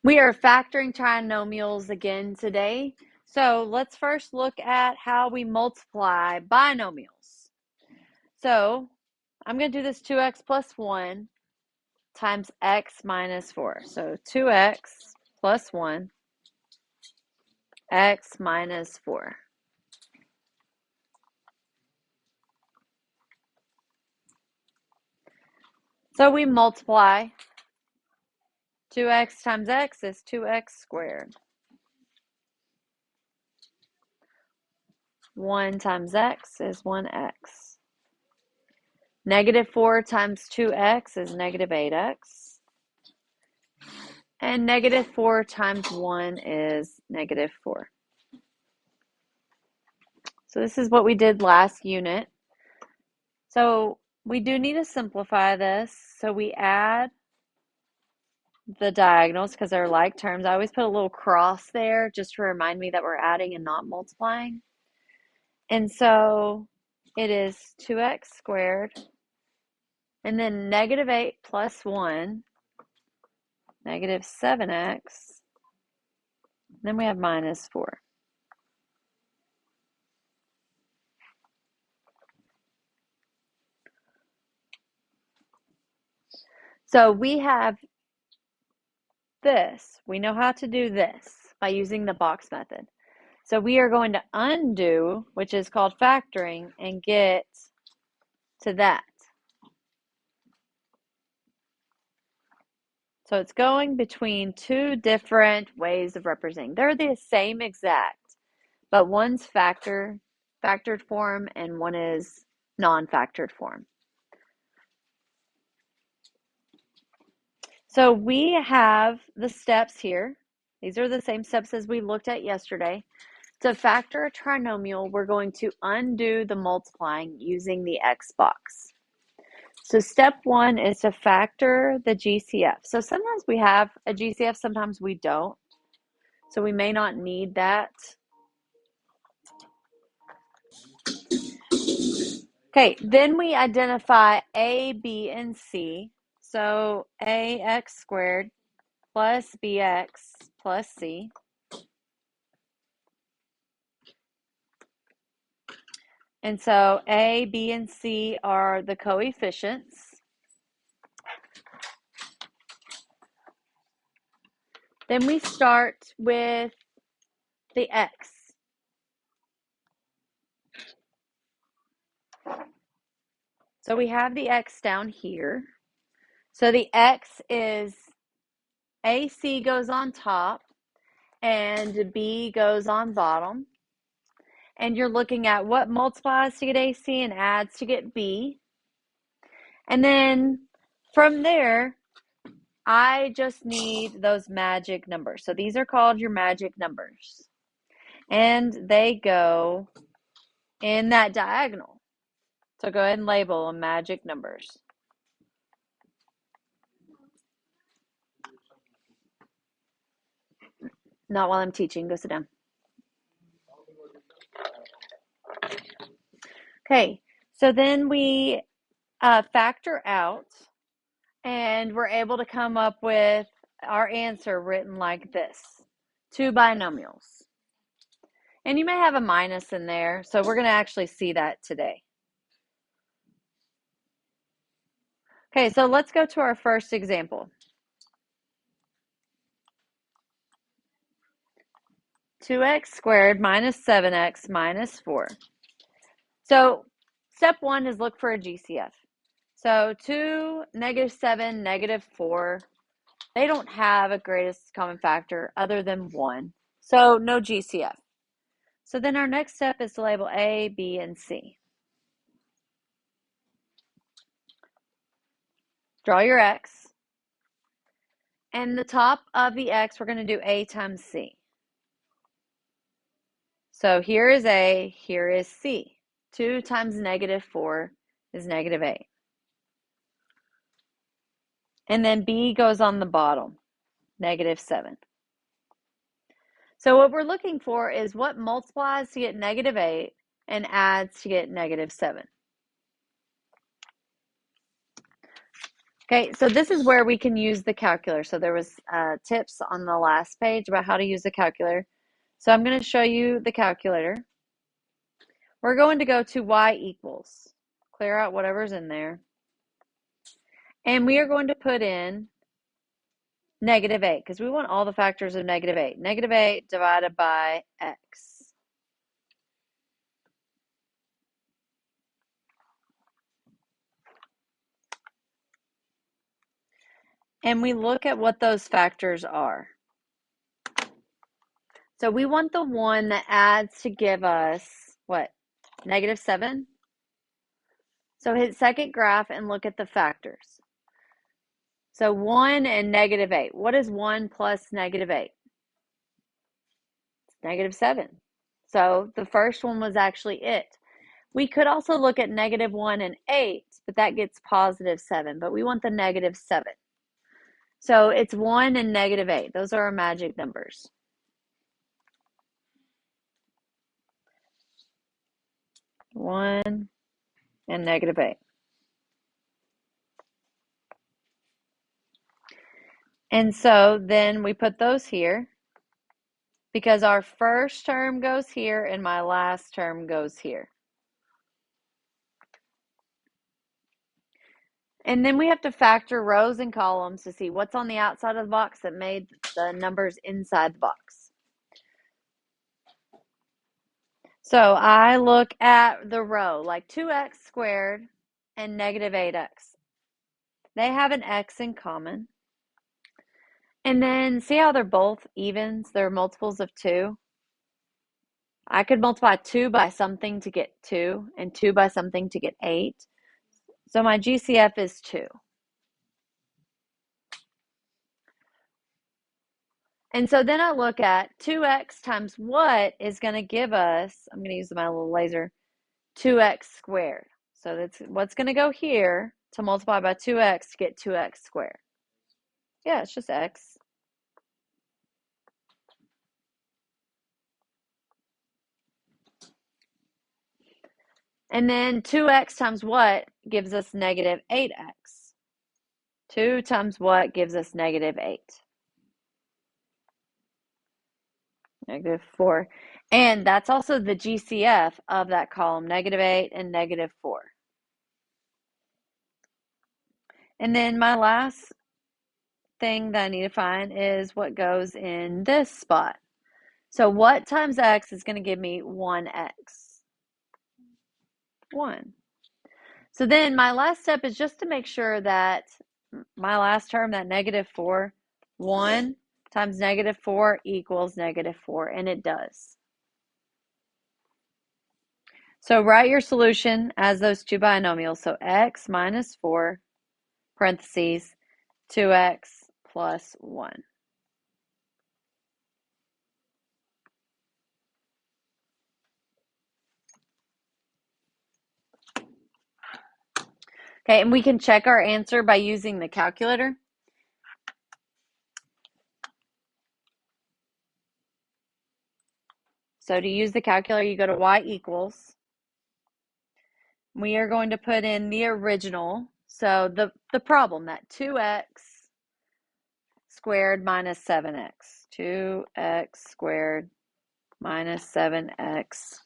We are factoring trinomials again today. So let's first look at how we multiply binomials. So I'm going to do this 2x plus 1 times x minus 4. So 2x plus 1, x minus 4. So we multiply. 2x times x is 2x squared. 1 times x is 1x. Negative 4 times 2x is negative 8x. And negative 4 times 1 is negative 4. So this is what we did last unit. So we do need to simplify this. So we add the diagonals because they're like terms. I always put a little cross there just to remind me that we're adding and not multiplying. And so it is 2x squared. And then negative 8 plus 1, negative 7x. Then we have minus 4. So we have this. We know how to do this by using the box method. So we are going to undo, which is called factoring, and get to that. So it's going between two different ways of representing. They're the same exact, but one's factored form and one is non-factored form. So we have the steps here. These are the same steps as we looked at yesterday. To factor a trinomial, we're going to undo the multiplying using the X box. So step 1 is to factor the GCF. So sometimes we have a GCF, sometimes we don't. So we may not need that. Okay, then we identify A, B, and C. So ax squared plus bx plus c. And so A, B, and C are the coefficients. Then we start with the x. So we have the x down here. So the x is AC goes on top and B goes on bottom. And you're looking at what multiplies to get AC and adds to get B. And then from there, I just need those magic numbers. So these are called your magic numbers. And they go in that diagonal. So go ahead and label them magic numbers. Not while I'm teaching. Go sit down. Okay, so then we factor out, and we're able to come up with our answer written like this. 2 binomials. And you may have a minus in there, so we're going to actually see that today. Okay, so let's go to our first example. 2x squared minus 7x minus 4. So step 1 is look for a GCF. So 2, negative 7, negative 4, they don't have a greatest common factor other than 1. So no GCF. So then our next step is to label A, B, and C. Draw your X. And the top of the X, we're going to do A times C. So here is A, here is C. 2 times negative 4 is negative 8. And then B goes on the bottom, negative 7. So what we're looking for is what multiplies to get negative 8 and adds to get negative 7. Okay, so this is where we can use the calculator. So there was tips on the last page about how to use the calculator. So I'm going to show you the calculator. We're going to go to y equals. Clear out whatever's in there. And we are going to put in -8 because we want all the factors of -8. -8 divided by x. And we look at what those factors are. So we want the one that adds to give us, what, -7? So hit second graph and look at the factors. So 1 and -8. What is 1 plus -8? It's -7. So the first one was actually it. We could also look at -1 and 8, but that gets +7. But we want the -7. So it's 1 and -8. Those are our magic numbers. 1 and -8. And so then we put those here because our first term goes here and my last term goes here. And then we have to factor rows and columns to see what's on the outside of the box that made the numbers inside the box. So I look at the row like 2x squared and -8x. They have an x in common. And then see how they're both evens? They're multiples of 2. I could multiply 2 by something to get 2 and 2 by something to get 8. So my GCF is 2. And so then I look at 2x times what is going to give us, I'm going to use my little laser, 2x squared. So that's what's going to go here to multiply by 2x to get 2x squared. Yeah, it's just x. And then 2x times what gives us -8x. 2 times what gives us -8. -4. And that's also the GCF of that column, -8 and -4. And then my last thing that I need to find is what goes in this spot. So what times x is going to give me 1x? 1. So then my last step is just to make sure that my last term, that -4, 1 times -4 equals -4, and it does. So write your solution as those two binomials. So x minus 4, parentheses, 2x plus 1. Okay, and we can check our answer by using the calculator. So to use the calculator, you go to y equals. We are going to put in the original. So the problem, that 2x squared minus 7x. 2x squared minus 7x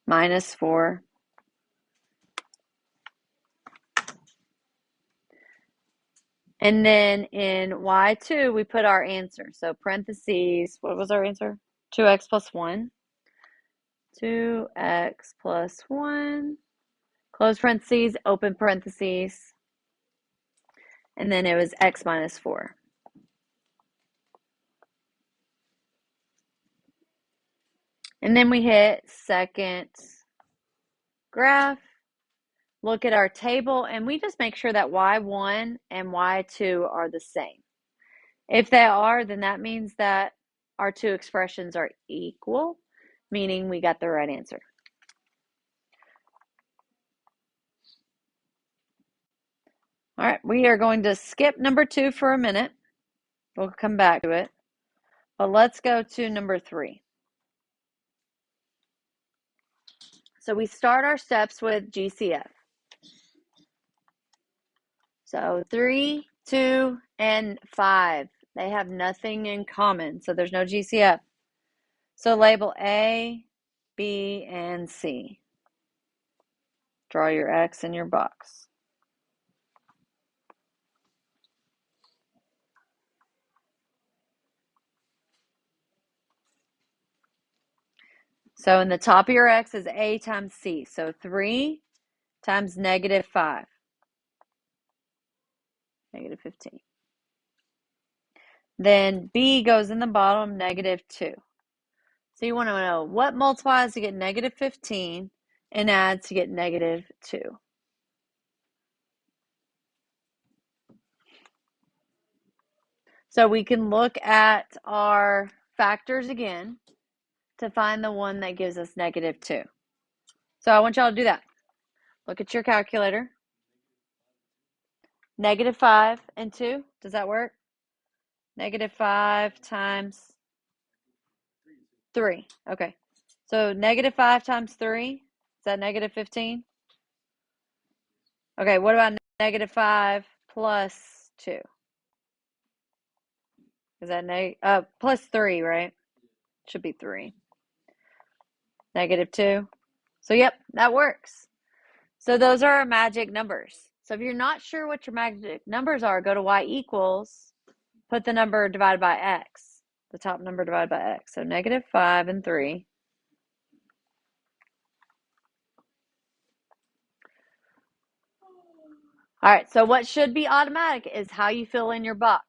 minus 4. And then in y2, we put our answer. So parentheses, what was our answer? 2x plus 1. 2x plus 1. Close parentheses, open parentheses. And then it was x minus 4. And then we hit second graph. Look at our table, and we just make sure that y1 and y2 are the same. If they are, then that means that our two expressions are equal, meaning we got the right answer. All right, we are going to skip number 2 for a minute. We'll come back to it. But let's go to number 3. So we start our steps with GCF. So 3, 2, and 5. They have nothing in common, so there's no GCF. So label A, B, and C. Draw your X in your box. So in the top of your X is A times C. So 3 times negative 5. Negative 15. Then B goes in the bottom, negative 2. So you want to know what multiplies to get negative 15 and adds to get negative 2. So we can look at our factors again to find the one that gives us negative 2. So I want y'all to do that. Look at your calculator. Negative 5 and 2. Does that work? Negative 5 times 3. Okay. So negative 5 times 3. Is that negative 15? Okay, what about negative 5 plus 2? Is that plus 3, right? Should be 3. Negative 2. So, yep, that works. So those are our magic numbers. So if you're not sure what your magic numbers are, go to y equals, put the number divided by x, the top number divided by x. So negative 5 and 3. All right, so what should be automatic is how you fill in your box.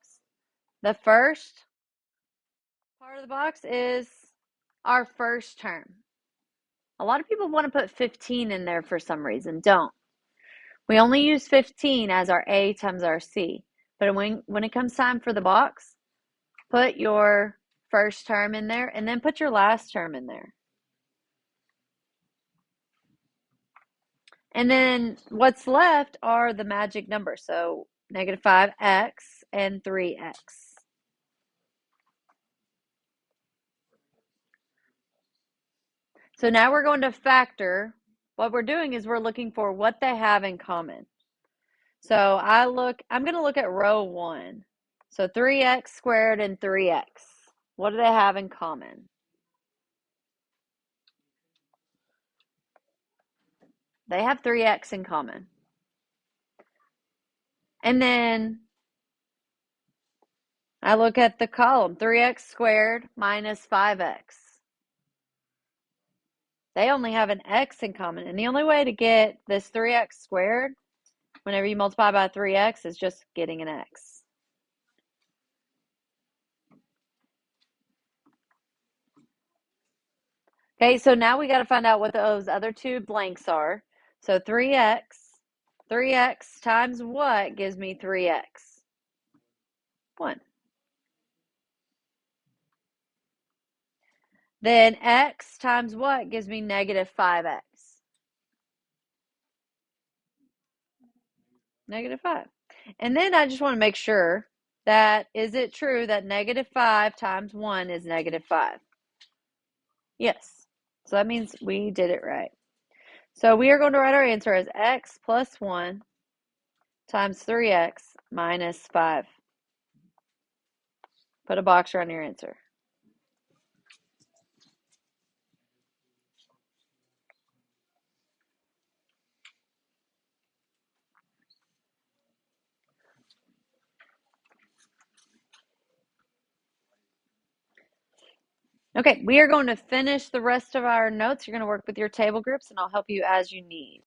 The first part of the box is our first term. A lot of people want to put 15 in there for some reason. Don't. We only use 15 as our A times our C. But when it comes time for the box, put your first term in there and then put your last term in there. And then what's left are the magic numbers. So negative 5x and 3x. So now we're going to factor. What we're doing is we're looking for what they have in common. So I'm going to look at row 1. So 3x squared and 3x. What do they have in common? They have 3x in common. And then I look at the column, 3x squared minus 5x. They only have an x in common. And the only way to get this 3x squared, whenever you multiply by 3x, is just getting an x. Okay, so now we got to find out what those other two blanks are. So 3x times what gives me 3x? 1. Then x times what gives me negative 5x? Negative 5. And then I just want to make sure that, is it true that negative 5 times 1 is negative 5? Yes. So that means we did it right. So we are going to write our answer as x plus 1 times 3x minus 5. Put a box around your answer. Okay, we are going to finish the rest of our notes. You're going to work with your table groups, and I'll help you as you need.